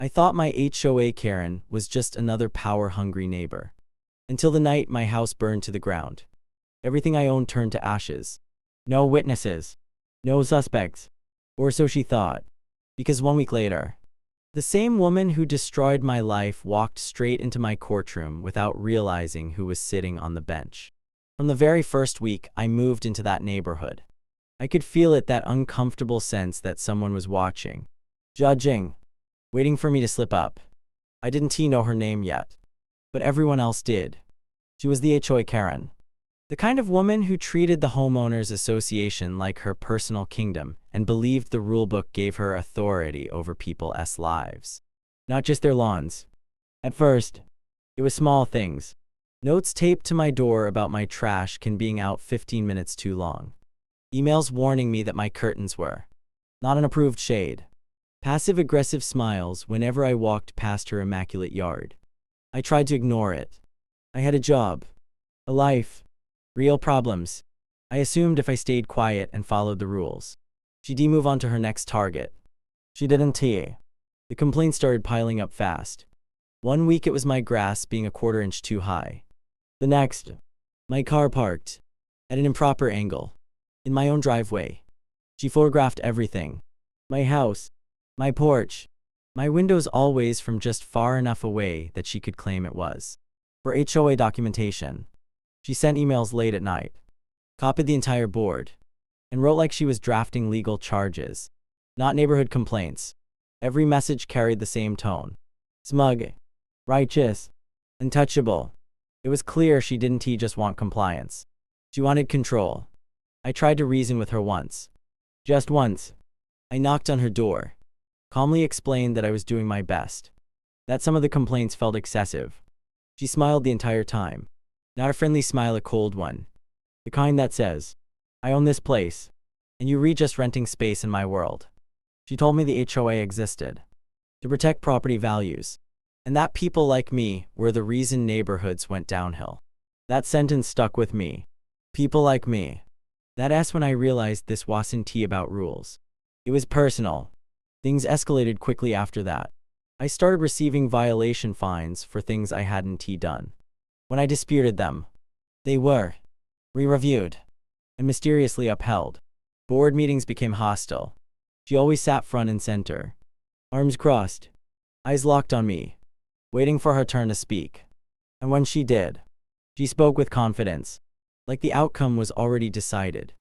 I thought my HOA Karen was just another power-hungry neighbor. Until the night my house burned to the ground. Everything I owned turned to ashes. No witnesses. No suspects. Or so she thought. Because 1 week later, the same woman who destroyed my life walked straight into my courtroom without realizing who was sitting on the bench. From the very first week I moved into that neighborhood, I could feel it, that uncomfortable sense that someone was watching, judging, waiting for me to slip up. I didn't know her name yet, but everyone else did. She was the HOA Karen. The kind of woman who treated the homeowners association like her personal kingdom and believed the rulebook gave her authority over people's lives, not just their lawns. At first, it was small things. Notes taped to my door about my trash can being out 15 minutes too long. Emails warning me that my curtains were not an approved shade. Passive-aggressive smiles whenever I walked past her immaculate yard. I tried to ignore it. I had a job, a life, real problems. I assumed if I stayed quiet and followed the rules, she'd move on to her next target. She didn't. The complaints started piling up fast. 1 week it was my grass being a 1/4 inch too high. The next, my car parked at an improper angle in my own driveway. She photographed everything. My house, my porch, my windows, always from just far enough away that she could claim it was for HOA documentation. She sent emails late at night, copied the entire board, and wrote like she was drafting legal charges, not neighborhood complaints. Every message carried the same tone. Smug, righteous, untouchable. It was clear she didn't just want compliance. She wanted control. I tried to reason with her once. Just once. I knocked on her door, calmly explained that I was doing my best, that some of the complaints felt excessive. She smiled the entire time. Not a friendly smile, a cold one. The kind that says, I own this place, and you just renting space in my world. She told me the HOA existed to protect property values, and that people like me were the reason neighborhoods went downhill. That sentence stuck with me. People like me. That's when I realized this wasn't about rules. It was personal. Things escalated quickly after that. I started receiving violation fines for things I hadn't done. When I disputed them, they were re-reviewed and mysteriously upheld. Board meetings became hostile. She always sat front and center, arms crossed, eyes locked on me, waiting for her turn to speak. And when she did, she spoke with confidence, like the outcome was already decided.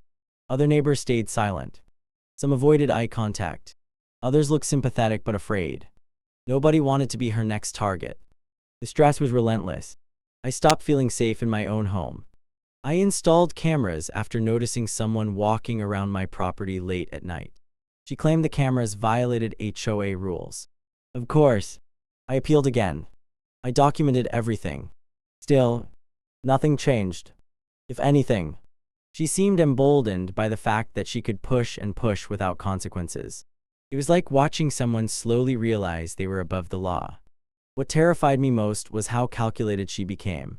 Other neighbors stayed silent. Some avoided eye contact. Others looked sympathetic but afraid. Nobody wanted to be her next target. The stress was relentless. I stopped feeling safe in my own home. I installed cameras after noticing someone walking around my property late at night. She claimed the cameras violated HOA rules. Of course, I appealed again. I documented everything. Still, nothing changed. If anything, she seemed emboldened by the fact that she could push and push without consequences. It was like watching someone slowly realize they were above the law. What terrified me most was how calculated she became.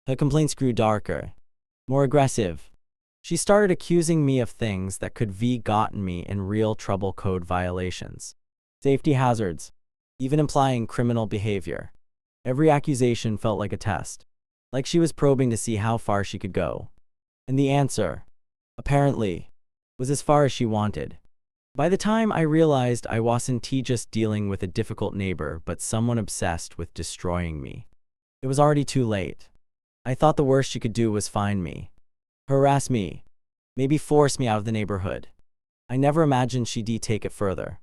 Her complaints grew darker, more aggressive. She started accusing me of things that could have gotten me in real trouble: code violations, safety hazards, even implying criminal behavior. Every accusation felt like a test, like she was probing to see how far she could go. And the answer, apparently, was as far as she wanted. By the time I realized I wasn't just dealing with a difficult neighbor but someone obsessed with destroying me, it was already too late. I thought the worst she could do was fine me, harass me, maybe force me out of the neighborhood. I never imagined she'd take it further.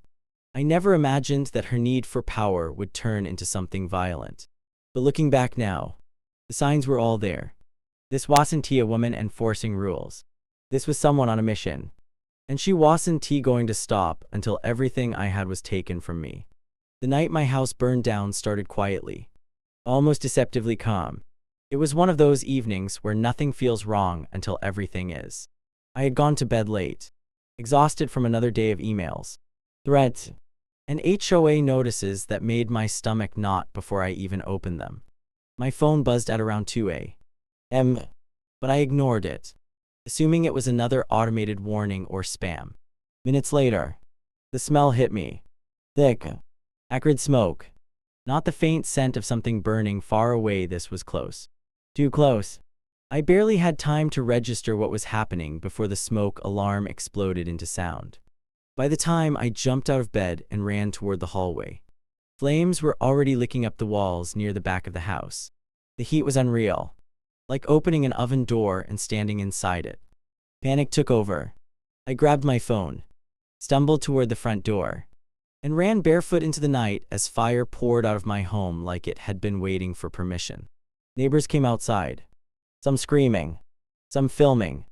I never imagined that her need for power would turn into something violent. But looking back now, the signs were all there. This wasn't a woman enforcing rules. This was someone on a mission. And she wasn't going to stop until everything I had was taken from me. The night my house burned down started quietly, almost deceptively calm. It was one of those evenings where nothing feels wrong until everything is. I had gone to bed late, exhausted from another day of emails, threats, and HOA notices that made my stomach knot before I even opened them. My phone buzzed at around 2 a.m., but I ignored it, assuming it was another automated warning or spam. Minutes later, the smell hit me. Thick, Acrid smoke. Not the faint scent of something burning far away. This was close. Too close. I barely had time to register what was happening before the smoke alarm exploded into sound. By the time I jumped out of bed and ran toward the hallway, flames were already licking up the walls near the back of the house. The heat was unreal, like opening an oven door and standing inside it. Panic took over. I grabbed my phone, stumbled toward the front door, and ran barefoot into the night as fire poured out of my home like it had been waiting for permission. Neighbors came outside, some screaming, some filming,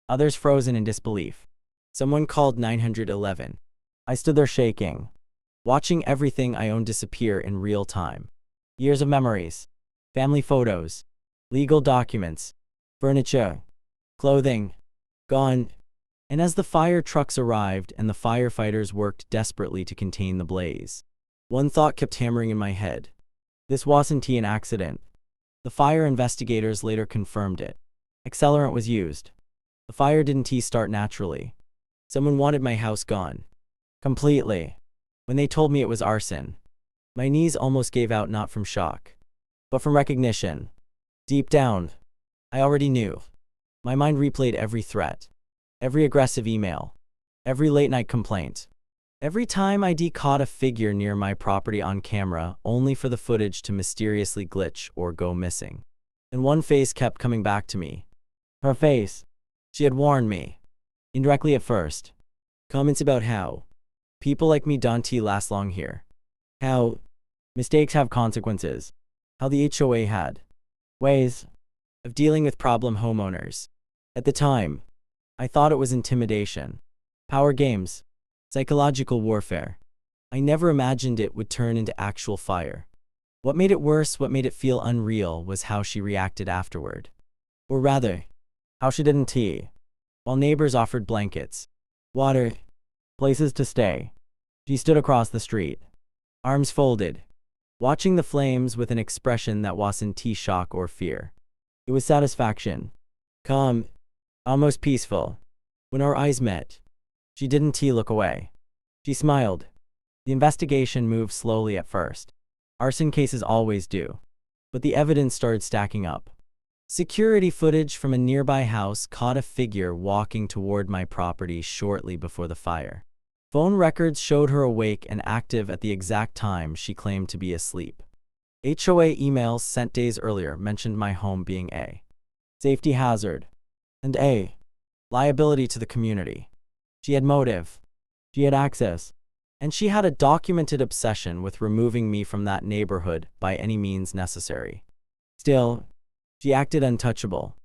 others frozen in disbelief. Someone called 911. I stood there shaking, watching everything I owned disappear in real time. Years of memories, family photos, legal documents, furniture, clothing, gone. And as the fire trucks arrived and the firefighters worked desperately to contain the blaze, one thought kept hammering in my head. This wasn't an accident. The fire investigators later confirmed it. Accelerant was used. The fire didn't start naturally. Someone wanted my house gone. Completely. When they told me it was arson, my knees almost gave out, not from shock, but from recognition. Deep down, I already knew. My mind replayed every threat, every aggressive email, every late-night complaint. Every time I caught a figure near my property on camera, only for the footage to mysteriously glitch or go missing. And one face kept coming back to me. Her face. She had warned me. Indirectly at first. Comments about how people like me don't last long here. How mistakes have consequences. How the HOA had ways of dealing with problem homeowners. At the time, I thought it was intimidation, power games, psychological warfare. I never imagined it would turn into actual fire. What made it worse, what made it feel unreal, was how she reacted afterward. Or rather, how she didn't while neighbors offered blankets, water, places to stay. She stood across the street, arms folded, watching the flames with an expression that wasn't shock or fear. It was satisfaction. Calm, almost peaceful. When our eyes met, she didn't look away. She smiled. The investigation moved slowly at first. Arson cases always do. But the evidence started stacking up. Security footage from a nearby house caught a figure walking toward my property shortly before the fire. Phone records showed her awake and active at the exact time she claimed to be asleep. HOA emails sent days earlier mentioned my home being a safety hazard and a liability to the community. She had motive, she had access, and she had a documented obsession with removing me from that neighborhood by any means necessary. Still, she acted untouchable.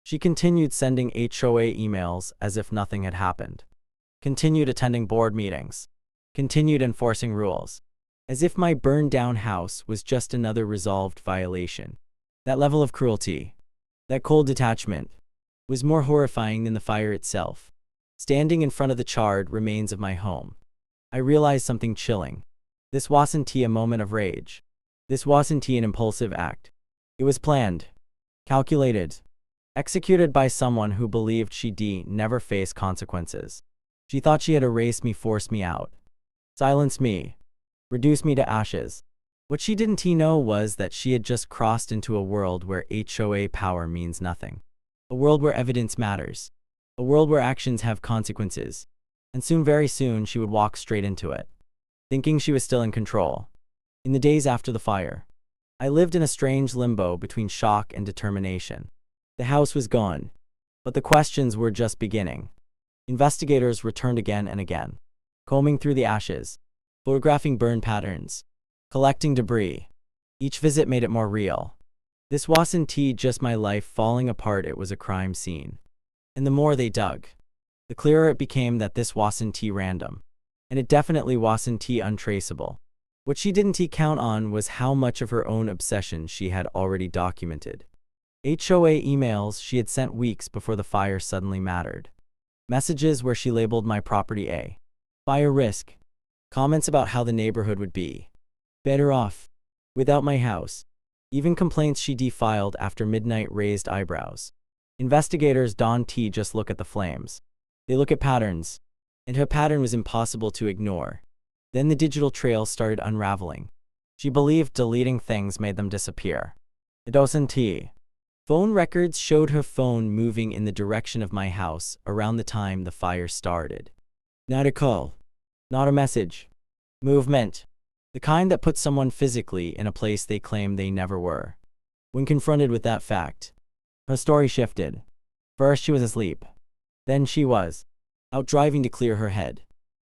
She continued sending HOA emails as if nothing had happened. Continued attending board meetings. Continued enforcing rules. As if my burned-down house was just another resolved violation. That level of cruelty, that cold detachment, was more horrifying than the fire itself. Standing in front of the charred remains of my home, I realized something chilling. This wasn't a moment of rage. This wasn't an impulsive act. It was planned, calculated, executed by someone who believed she'd never face consequences. She thought she had erased me, forced me out, silenced me, reduced me to ashes. What she didn't know was that she had just crossed into a world where HOA power means nothing. A world where evidence matters. A world where actions have consequences. And soon, very soon, she would walk straight into it, thinking she was still in control. In the days after the fire, I lived in a strange limbo between shock and determination. The house was gone, but the questions were just beginning. Investigators returned again and again, combing through the ashes, photographing burn patterns, collecting debris. Each visit made it more real. This wasn't just my life falling apart, it was a crime scene. And the more they dug, the clearer it became that this wasn't random. And it definitely wasn't untraceable. What she didn't count on was how much of her own obsession she had already documented. HOA emails she had sent weeks before the fire suddenly mattered. Messages where she labeled my property a fire risk. Comments about how the neighborhood would be better off without my house. Even complaints she defiled after midnight raised eyebrows. Investigators don't just look at the flames. They look at patterns. And her pattern was impossible to ignore. Then the digital trail started unraveling. She believed deleting things made them disappear. It doesn't. Phone records showed her phone moving in the direction of my house around the time the fire started. Not a call. Not a message. Movement. The kind that puts someone physically in a place they claim they never were. When confronted with that fact, her story shifted. First she was asleep. Then she was out driving to clear her head.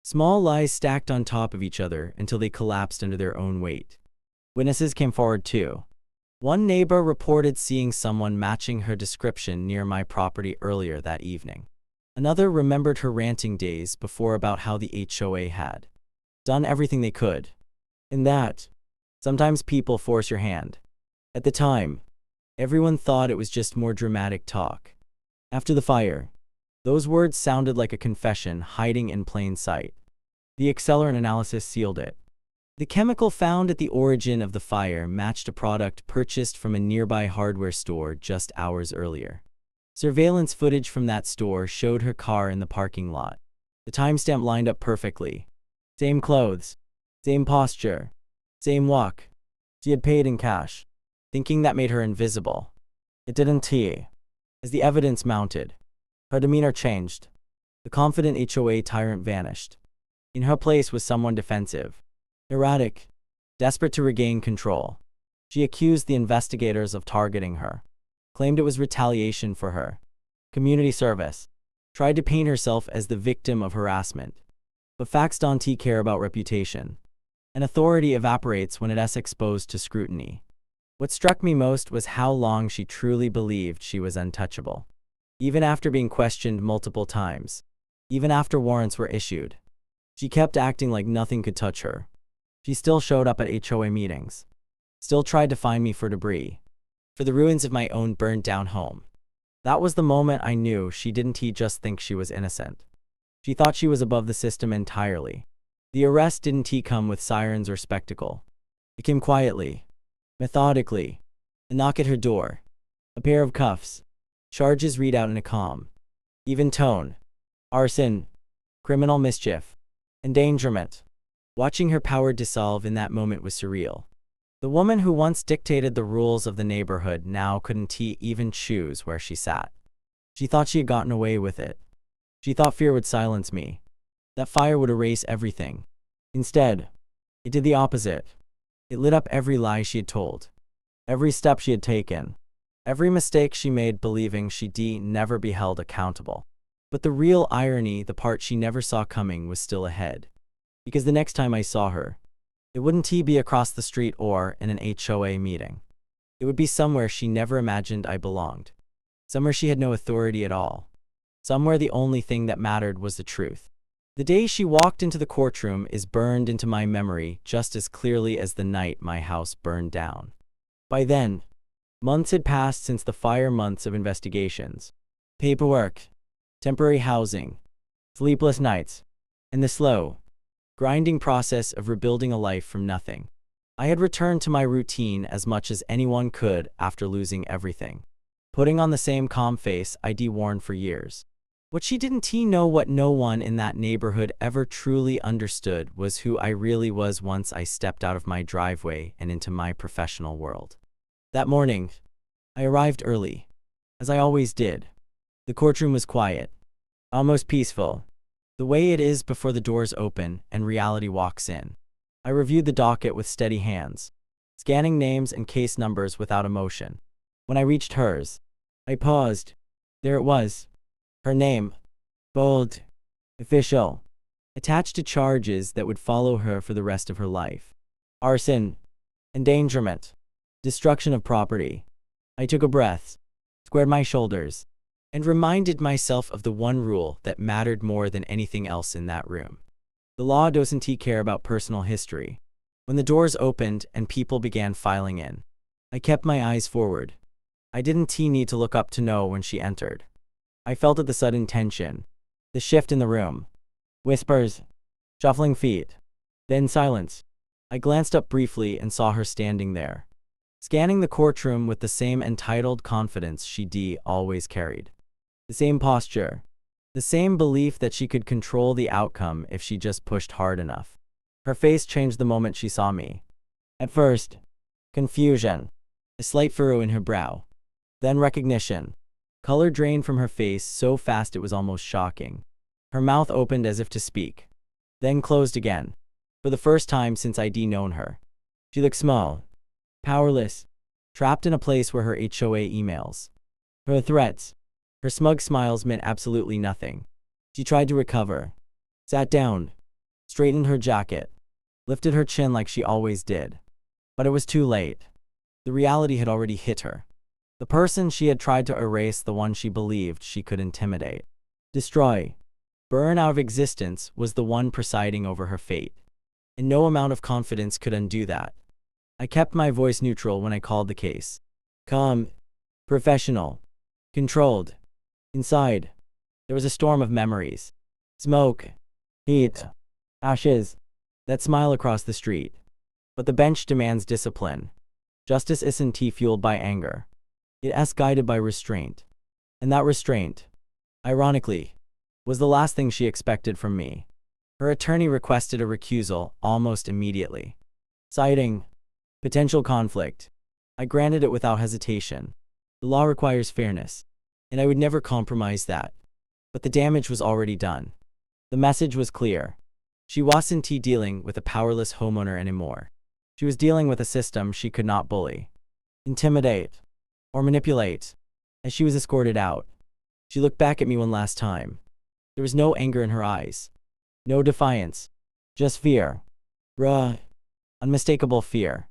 Small lies stacked on top of each other until they collapsed under their own weight. Witnesses came forward too. One neighbor reported seeing someone matching her description near my property earlier that evening. Another remembered her ranting days before about how the HOA had done everything they could. In that, sometimes people force your hand. At the time, everyone thought it was just more dramatic talk. After the fire, those words sounded like a confession hiding in plain sight. The accelerant analysis sealed it. The chemical found at the origin of the fire matched a product purchased from a nearby hardware store just hours earlier. Surveillance footage from that store showed her car in the parking lot. The timestamp lined up perfectly. Same clothes, same posture, same walk. She had paid in cash, thinking that made her invisible. It didn't. As the evidence mounted, her demeanor changed. The confident HOA tyrant vanished. In her place was someone defensive, erratic, desperate to regain control. She accused the investigators of targeting her, claimed it was retaliation for her community service, tried to paint herself as the victim of harassment. But facts don't care about reputation. An authority evaporates when it is exposed to scrutiny. What struck me most was how long she truly believed she was untouchable. Even after being questioned multiple times, even after warrants were issued, she kept acting like nothing could touch her. She still showed up at HOA meetings, still tried to find me for debris, for the ruins of my own burned down home. That was the moment I knew she didn't just think she was innocent. She thought she was above the system entirely. The arrest didn't come with sirens or spectacle. It came quietly, methodically. A knock at her door, a pair of cuffs, charges read out in a calm, even tone. Arson, criminal mischief, endangerment. Watching her power dissolve in that moment was surreal. The woman who once dictated the rules of the neighborhood now couldn't even choose where she sat. She thought she had gotten away with it. She thought fear would silence me, that fire would erase everything. Instead, it did the opposite. It lit up every lie she had told, every step she had taken, every mistake she made believing she'd never be held accountable. But the real irony, the part she never saw coming, was still ahead. Because the next time I saw her, it wouldn't be across the street or in an HOA meeting. It would be somewhere she never imagined I belonged. Somewhere she had no authority at all. Somewhere the only thing that mattered was the truth. The day she walked into the courtroom is burned into my memory just as clearly as the night my house burned down. By then, months had passed since the fire, months of investigations, paperwork, temporary housing, sleepless nights, and the slow, grinding process of rebuilding a life from nothing. I had returned to my routine as much as anyone could after losing everything, putting on the same calm face I'd worn for years. What she didn't know, what no one in that neighborhood ever truly understood, was who I really was once I stepped out of my driveway and into my professional world. That morning, I arrived early, as I always did. The courtroom was quiet, almost peaceful, the way it is before the doors open and reality walks in. I reviewed the docket with steady hands, scanning names and case numbers without emotion. When I reached hers, I paused. There it was. Her name, bold, official, attached to charges that would follow her for the rest of her life. Arson, endangerment, destruction of property. I took a breath, squared my shoulders, and reminded myself of the one rule that mattered more than anything else in that room. The law doesn't care about personal history. When the doors opened and people began filing in, I kept my eyes forward. I didn't need to look up to know when she entered. I felt the sudden tension, the shift in the room. Whispers, shuffling feet, then silence. I glanced up briefly and saw her standing there, scanning the courtroom with the same entitled confidence she always carried. The same posture, the same belief that she could control the outcome if she just pushed hard enough. Her face changed the moment she saw me. At first, confusion, a slight furrow in her brow. Then recognition. Color drained from her face so fast it was almost shocking. Her mouth opened as if to speak, then closed again. For the first time since I'd known her. She looked small, powerless, trapped in a place where her HOA emails, her threats, her smug smiles meant absolutely nothing. She tried to recover, sat down, straightened her jacket, lifted her chin like she always did. But it was too late. The reality had already hit her. The person she had tried to erase, the one she believed she could intimidate, destroy, burn out of existence, was the one presiding over her fate. And no amount of confidence could undo that. I kept my voice neutral when I called the case. Calm, professional, controlled. Inside, there was a storm of memories. Smoke, heat, ashes, that smile across the street. But the bench demands discipline. Justice isn't fueled by anger. It's guided by restraint. And that restraint, ironically, was the last thing she expected from me. Her attorney requested a recusal almost immediately, citing potential conflict. I granted it without hesitation. The law requires fairness, and I would never compromise that. But the damage was already done. The message was clear. She wasn't dealing with a powerless homeowner anymore. She was dealing with a system she could not bully, intimidate, or manipulate. As she was escorted out, she looked back at me one last time. There was no anger in her eyes. No defiance, just fear. Raw, unmistakable fear.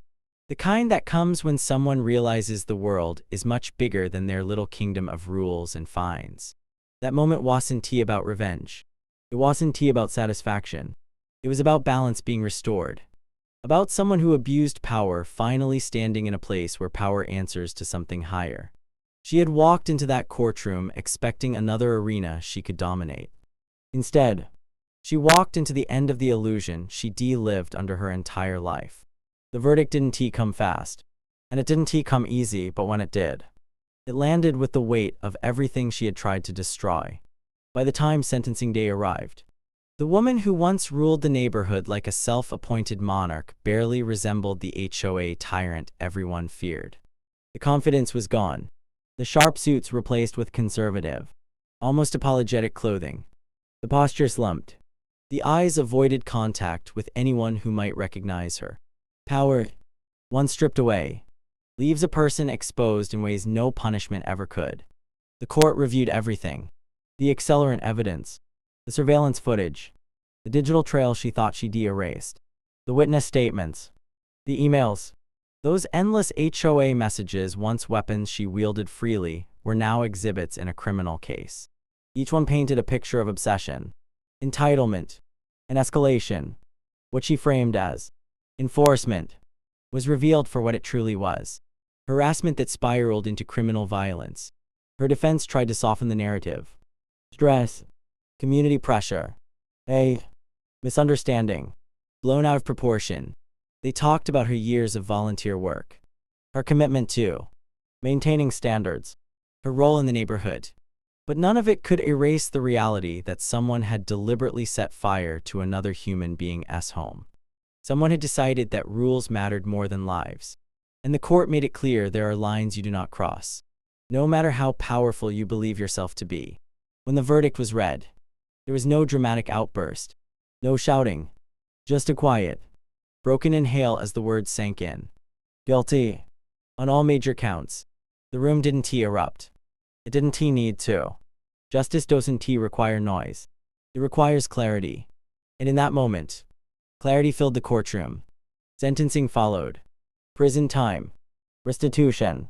The kind that comes when someone realizes the world is much bigger than their little kingdom of rules and fines. That moment wasn't about revenge. It wasn't about satisfaction. It was about balance being restored. About someone who abused power finally standing in a place where power answers to something higher. She had walked into that courtroom expecting another arena she could dominate. Instead, she walked into the end of the illusion she lived under her entire life. The verdict didn't come fast, and it didn't come easy, but when it did, it landed with the weight of everything she had tried to destroy. By the time sentencing day arrived, the woman who once ruled the neighborhood like a self-appointed monarch barely resembled the HOA tyrant everyone feared. The confidence was gone. The sharp suits replaced with conservative, almost apologetic clothing. The posture slumped. The eyes avoided contact with anyone who might recognize her. Power, once stripped away, leaves a person exposed in ways no punishment ever could. The court reviewed everything. The accelerant evidence, the surveillance footage, the digital trail she thought she'd erased, the witness statements, the emails. Those endless HOA messages, once weapons she wielded freely, were now exhibits in a criminal case. Each one painted a picture of obsession, entitlement, and escalation. What she framed as enforcement was revealed for what it truly was: harassment that spiraled into criminal violence. Her defense tried to soften the narrative. Stress, community pressure, a misunderstanding, blown out of proportion. They talked about her years of volunteer work, her commitment to maintaining standards, her role in the neighborhood. But none of it could erase the reality that someone had deliberately set fire to another human being's home. Someone had decided that rules mattered more than lives. And the court made it clear there are lines you do not cross, no matter how powerful you believe yourself to be. When the verdict was read, there was no dramatic outburst, no shouting, just a quiet, broken inhale as the words sank in. Guilty. On all major counts. The room didn't erupt. It didn't need to. Justice doesn't require noise. It requires clarity. And in that moment, clarity filled the courtroom. Sentencing followed. Prison time. Restitution.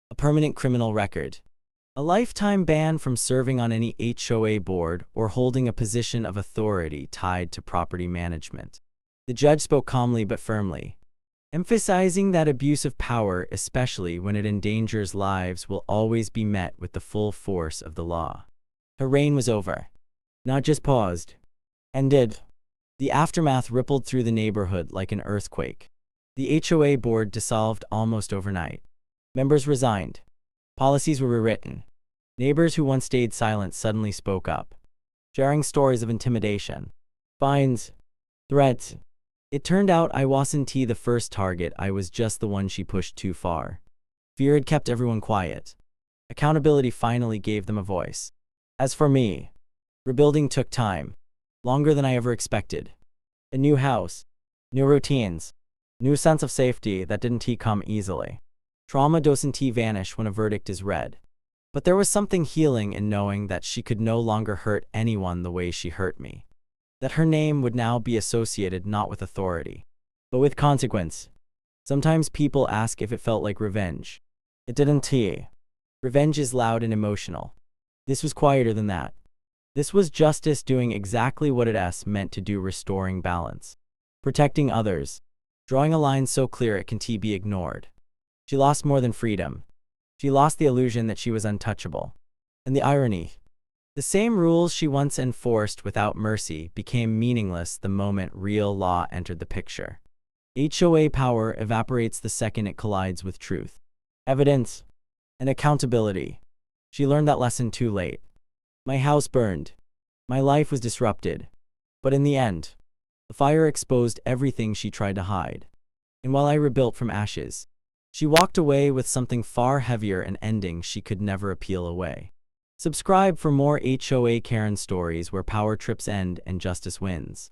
A permanent criminal record. A lifetime ban from serving on any HOA board or holding a position of authority tied to property management. The judge spoke calmly but firmly, emphasizing that abuse of power, especially when it endangers lives, will always be met with the full force of the law. Her reign was over. Not just paused. Ended. The aftermath rippled through the neighborhood like an earthquake. The HOA board dissolved almost overnight. Members resigned. Policies were rewritten. Neighbors who once stayed silent suddenly spoke up, sharing stories of intimidation, fines, threats, It turned out I wasn't the first target, I was just the one she pushed too far. Fear had kept everyone quiet. Accountability finally gave them a voice. As for me, rebuilding took time, longer than I ever expected. A new house, new routines, new sense of safety that didn't come easily. Trauma doesn't vanish when a verdict is read. But there was something healing in knowing that she could no longer hurt anyone the way she hurt me. That her name would now be associated not with authority, but with consequence. Sometimes people ask if it felt like revenge. It didn't. Revenge is loud and emotional. This was quieter than that. This was justice doing exactly what it meant to do, restoring balance. Protecting others. Drawing a line so clear it can be ignored. She lost more than freedom. She lost the illusion that she was untouchable. And the irony. The same rules she once enforced without mercy became meaningless the moment real law entered the picture. HOA power evaporates the second it collides with truth, evidence, and accountability. She learned that lesson too late. My house burned. My life was disrupted. But in the end, the fire exposed everything she tried to hide. And while I rebuilt from ashes, she walked away with something far heavier, an ending she could never appeal away. Subscribe for more HOA Karen stories where power trips end and justice wins.